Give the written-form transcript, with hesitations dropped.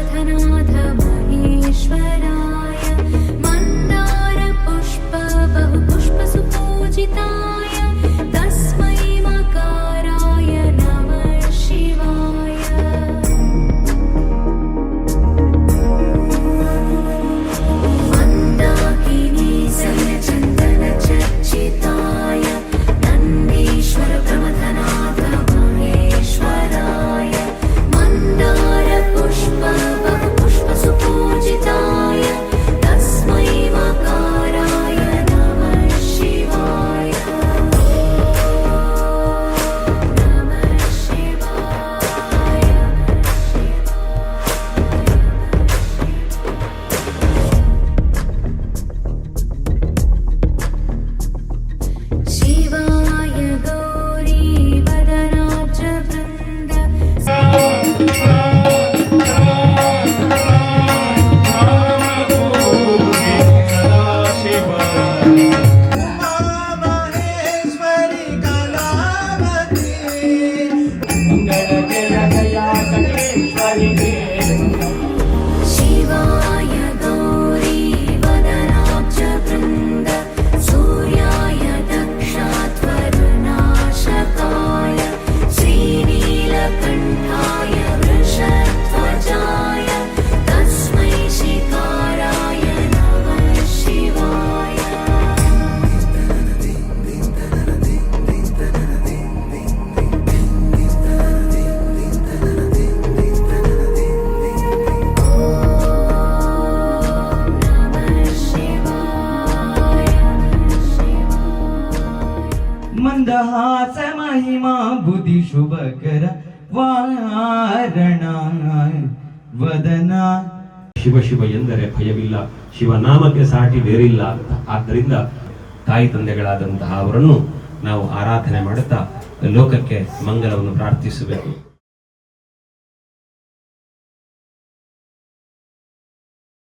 प्रमथनाथ महेश्वराय मन्दार पुष्प बहु पुष्प सुपूजिताय तस्मै मकाराय नमः शिवाय। मन्दाकिनी सलचन्दन चर्चिताय नन्दीश्वर प्रमथनाथ महेश्वराय मन्दार पुष्प बहु पुष्प सुपूजिताय तस्मै मकाराय नमः शिवाय। नमः शिवाय। शिवाय गौरी वदनाच वृन्द महेश्वरी कलावती शिवाय गौरी वदनाच वृन्द सूर्याय दक्षाध्वरनाशकाय श्रीनीलकण्ठाय वृषध्वजाय तस्मै शिकाराय नमः शिवाय। नमः शिवाय। मंदहास महिमा बुद्धि शुभकर ವಾರಣ ವದನ. ಶಿವ ಶಿವ ಎಂದರೆ ಭಯವಿಲ್ಲ, ಶಿವನಾಮಕ್ಕೆ ಸಾಟಿ ಬೇರಿಲ್ಲ ಅಂತ. ಆದ್ದರಿಂದ ತಾಯಿ ತಂದೆಗಳಾದಂತಹ ಅವರನ್ನು ನಾವು ಆರಾಧನೆ ಮಾಡುತ್ತಾ ಲೋಕಕ್ಕೆ ಮಂಗಲವನ್ನು ಪ್ರಾರ್ಥಿಸಬೇಕು.